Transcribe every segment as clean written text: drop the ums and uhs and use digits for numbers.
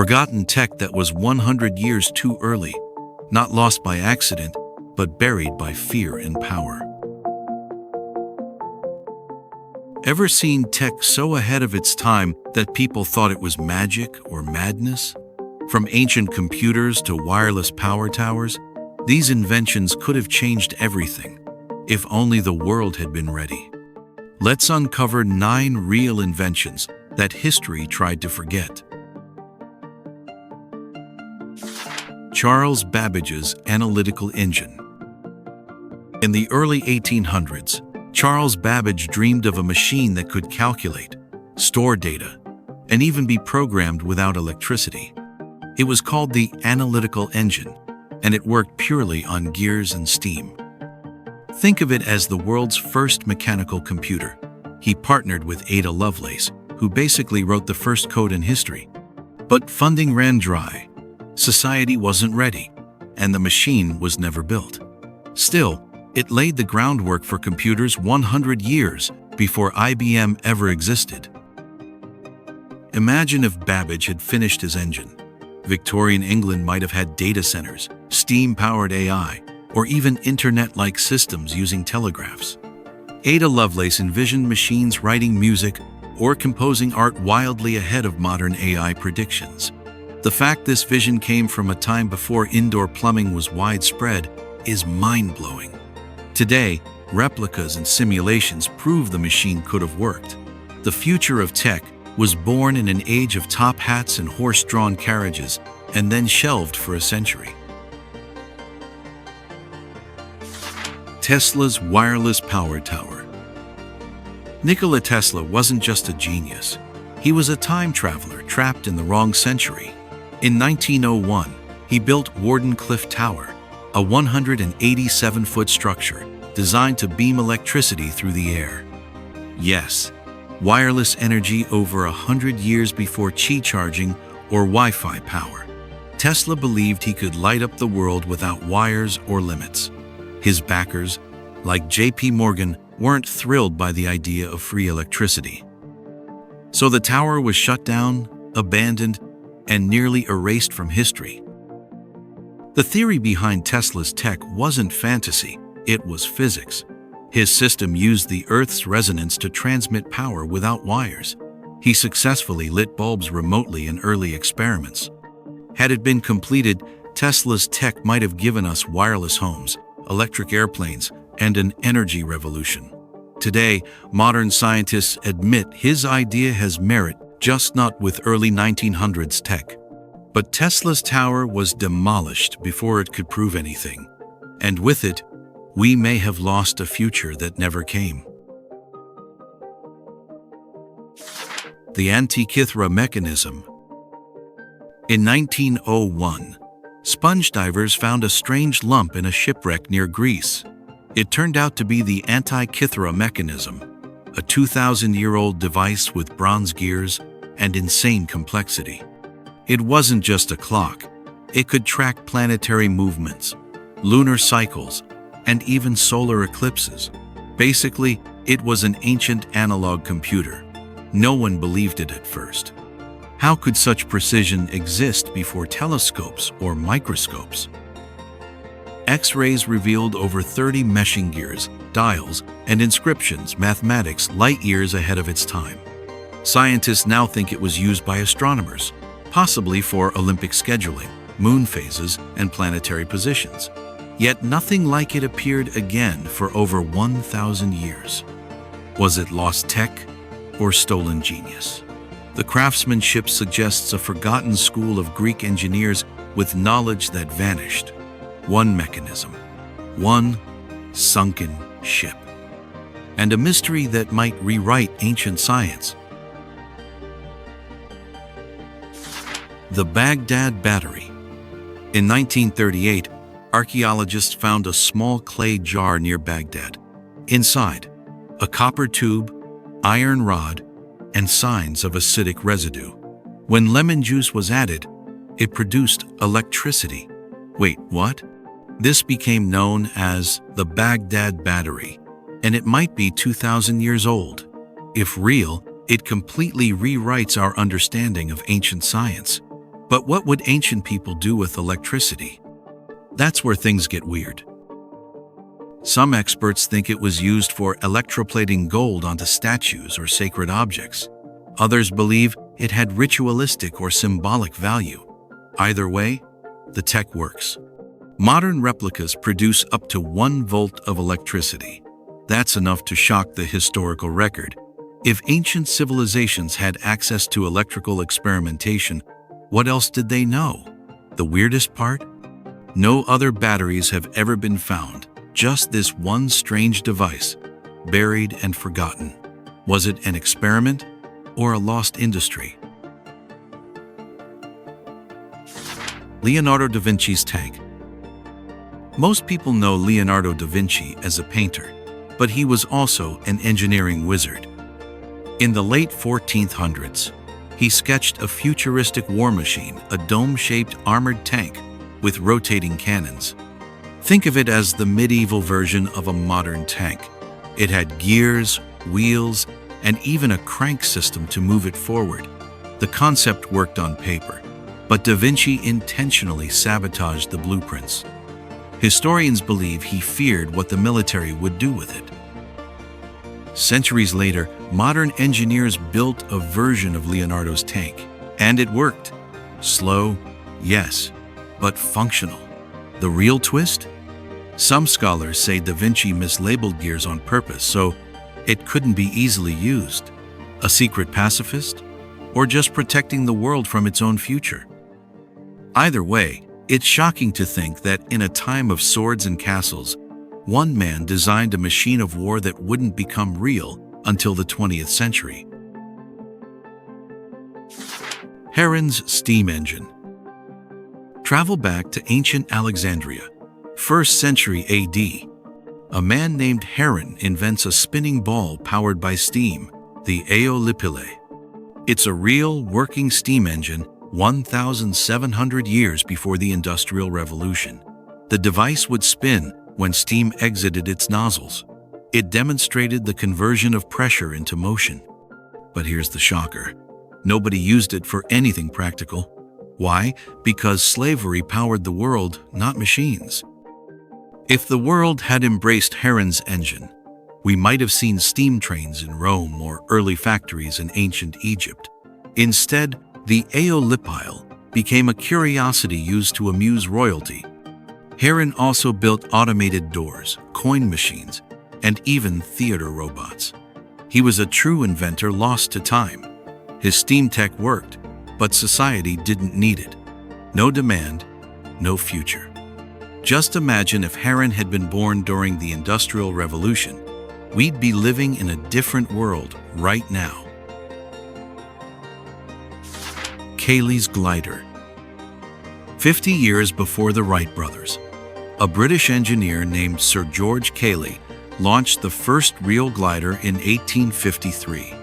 Forgotten tech that was 100 years too early, not lost by accident, but buried by fear and power. Ever seen tech so ahead of its time that people thought it was magic or madness? From ancient computers to wireless power towers, these inventions could have changed everything, if only the world had been ready. Let's uncover 9 real inventions that history tried to forget. Charles Babbage's analytical engine. In the early 1800s, Charles Babbage dreamed of a machine that could calculate, store data, and even be programmed without electricity. It was called the Analytical engine, and it worked purely on gears and steam. Think of it as the world's first mechanical computer. He partnered with Ada Lovelace, who basically wrote the first code in history. But funding ran dry. Society wasn't ready, and the machine was never built. Still, it laid the groundwork for computers 100 years before IBM ever existed. Imagine if Babbage had finished his engine. Victorian England might have had data centers, steam-powered AI, or even internet-like systems using telegraphs. Ada Lovelace envisioned machines writing music or composing art wildly ahead of modern AI predictions. The fact this vision came from a time before indoor plumbing was widespread is mind-blowing. Today, replicas and simulations prove the machine could have worked. The future of tech was born in an age of top hats and horse-drawn carriages, and then shelved for a century. Tesla's wireless power tower. Nikola Tesla wasn't just a genius. He was a time traveler trapped in the wrong century. In 1901, he built Wardenclyffe Tower, a 187-foot structure designed to beam electricity through the air. Yes, wireless energy over 100 years before Qi charging or Wi-Fi power. Tesla believed he could light up the world without wires or limits. His backers, like J.P. Morgan, weren't thrilled by the idea of free electricity. So the tower was shut down, abandoned, and nearly erased from history. The theory behind Tesla's tech wasn't fantasy, it was physics. His system used the Earth's resonance to transmit power without wires. He successfully lit bulbs remotely in early experiments. Had it been completed, Tesla's tech might have given us wireless homes, electric airplanes, and an energy revolution. Today, modern scientists admit his idea has merit, just not with early 1900s tech. But Tesla's tower was demolished before it could prove anything. And with it, we may have lost a future that never came. The Antira Mechanism. In 1901, sponge divers found a strange lump in a shipwreck near Greece. It turned out to be the Antira Mechanism, a 2,000-year-old device with bronze gears and insane complexity. It wasn't just a clock. It could track planetary movements, lunar cycles, and even solar eclipses. Basically, it was an ancient analog computer. No one believed it at first. How could such precision exist before telescopes or microscopes? X-rays revealed over 30 meshing gears, dials, and inscriptions, mathematics light years ahead of its time. Scientists now think it was used by astronomers, possibly for Olympic scheduling, moon phases, and planetary positions. Yet nothing like it appeared again for over 1,000 years. Was it lost tech or stolen genius? The craftsmanship suggests a forgotten school of Greek engineers with knowledge that vanished. One mechanism, one sunken ship, and a mystery that might rewrite ancient science. The Baghdad Battery. In 1938, archaeologists found a small clay jar near Baghdad. Inside, a copper tube, iron rod, and signs of acidic residue. When lemon juice was added, it produced electricity. Wait, what? This became known as the Baghdad Battery, and it might be 2,000 years old. If real, it completely rewrites our understanding of ancient science. But what would ancient people do with electricity? That's where things get weird. Some experts think it was used for electroplating gold onto statues or sacred objects. Others believe it had ritualistic or symbolic value. Either way, the tech works. Modern replicas produce up to 1 volt of electricity. That's enough to shock the historical record. If ancient civilizations had access to electrical experimentation, what else did they know? The weirdest part? No other batteries have ever been found. Just this one strange device, buried and forgotten. Was it an experiment or a lost industry? Leonardo da Vinci's tank. Most people know Leonardo da Vinci as a painter, but he was also an engineering wizard. In the late 1400s, he sketched a futuristic war machine, a dome-shaped armored tank with rotating cannons. Think of it as the medieval version of a modern tank. It had gears, wheels, and even a crank system to move it forward. The concept worked on paper, but Da Vinci intentionally sabotaged the blueprints. Historians believe he feared what the military would do with it. Centuries later, modern engineers built a version of Leonardo's tank, and it worked. Slow, yes, but functional. The real twist? Some scholars say Da Vinci mislabeled gears on purpose so it couldn't be easily used. A secret pacifist? Or just protecting the world from its own future? Either way, it's shocking to think that in a time of swords and castles, one man designed a machine of war that wouldn't become real until the 20th century. Herons' steam engine. Travel back to ancient Alexandria, 1st century AD. A man named Heron invents a spinning ball powered by steam, the Eolipile. It's a real, working steam engine 1,700 years before the Industrial Revolution. The device would spin when steam exited its nozzles. It demonstrated the conversion of pressure into motion. But here's the shocker. Nobody used it for anything practical. Why? Because slavery powered the world, not machines. If the world had embraced Heron's engine, we might have seen steam trains in Rome or early factories in ancient Egypt. Instead, the Eolipile became a curiosity used to amuse royalty. Heron also built automated doors, coin machines, and even theater robots. He was a true inventor lost to time. His steam tech worked, but society didn't need it. No demand, no future. Just imagine if Heron had been born during the Industrial Revolution. We'd be living in a different world right now. Cayley's glider. 50 years before the Wright brothers, a British engineer named Sir George Cayley launched the first real glider in 1853.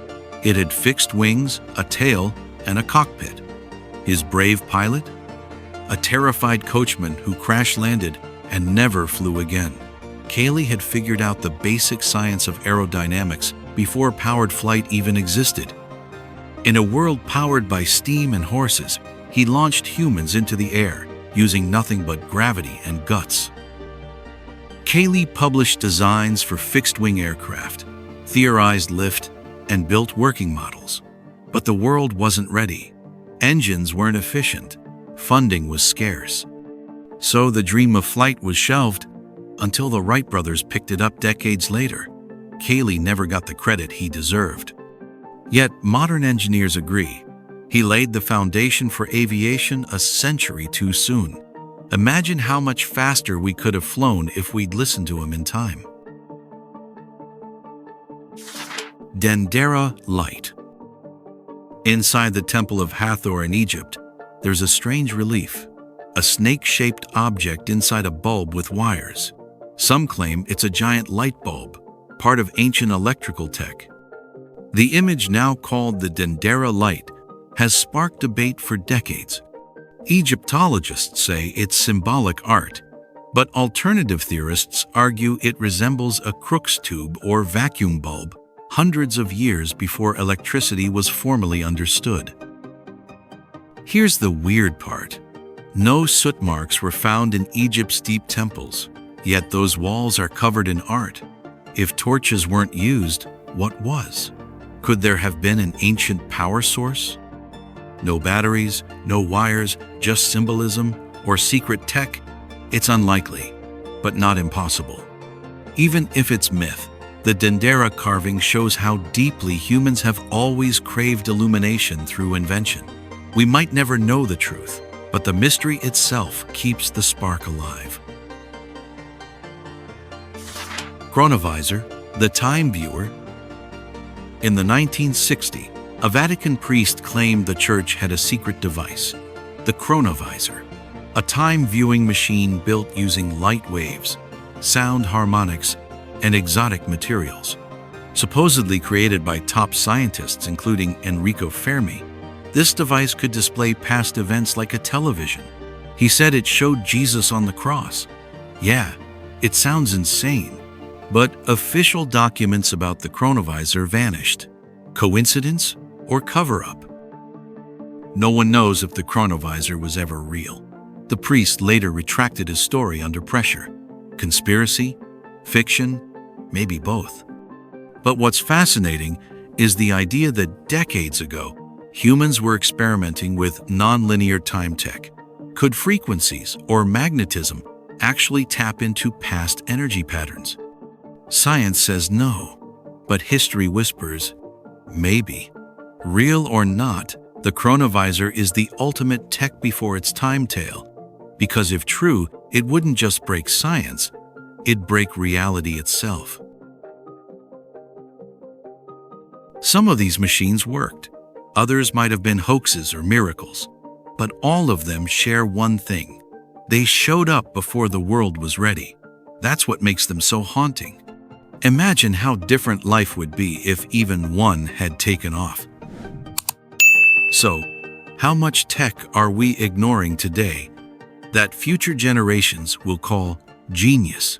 It had fixed wings, a tail, and a cockpit. His brave pilot? A terrified coachman who crash-landed and never flew again. Cayley had figured out the basic science of aerodynamics before powered flight even existed. In a world powered by steam and horses, he launched humans into the air, using nothing but gravity and guts. Cayley published designs for fixed-wing aircraft, theorized lift, and built working models. But the world wasn't ready. Engines weren't efficient. Funding was scarce. So the dream of flight was shelved until the Wright brothers picked it up decades later. Cayley never got the credit he deserved. Yet modern engineers agree. He laid the foundation for aviation a century too soon. Imagine how much faster we could have flown if we'd listened to him in time. Dendera Light. Inside the Temple of Hathor in Egypt, there's a strange relief, a snake-shaped object inside a bulb with wires. Some claim it's a giant light bulb, part of ancient electrical tech. The image, now called the Dendera Light, has sparked debate for decades. Egyptologists say it's symbolic art, but alternative theorists argue it resembles a Crookes tube or vacuum bulb hundreds of years before electricity was formally understood. Here's the weird part. No soot marks were found in Egypt's deep temples, yet those walls are covered in art. If torches weren't used, what was? Could there have been an ancient power source? No batteries, no wires, just symbolism or secret tech? It's unlikely, but not impossible. Even if it's myth, the Dendera carving shows how deeply humans have always craved illumination through invention. We might never know the truth, but the mystery itself keeps the spark alive. Chronovisor, the time viewer. In the 1960s, a Vatican priest claimed the church had a secret device, the Chronovisor, a time viewing machine built using light waves, sound harmonics, and exotic materials. Supposedly created by top scientists including Enrico Fermi, this device could display past events like a television. He said it showed Jesus on the cross. Yeah, it sounds insane, but official documents about the Chronovisor vanished. Coincidence or cover-up? No one knows if the Chronovisor was ever real. The priest later retracted his story under pressure. Conspiracy? Fiction? Maybe both. But what's fascinating is the idea that decades ago, humans were experimenting with nonlinear time tech. Could frequencies or magnetism actually tap into past energy patterns? Science says no, but history whispers, maybe. Real or not, the Chronovisor is the ultimate tech before its time tale. Because if true, it wouldn't just break science, it'd break reality itself. Some of these machines worked. Others might have been hoaxes or miracles. But all of them share one thing. They showed up before the world was ready. That's what makes them so haunting. Imagine how different life would be if even one had taken off. So, how much tech are we ignoring today that future generations will call genius?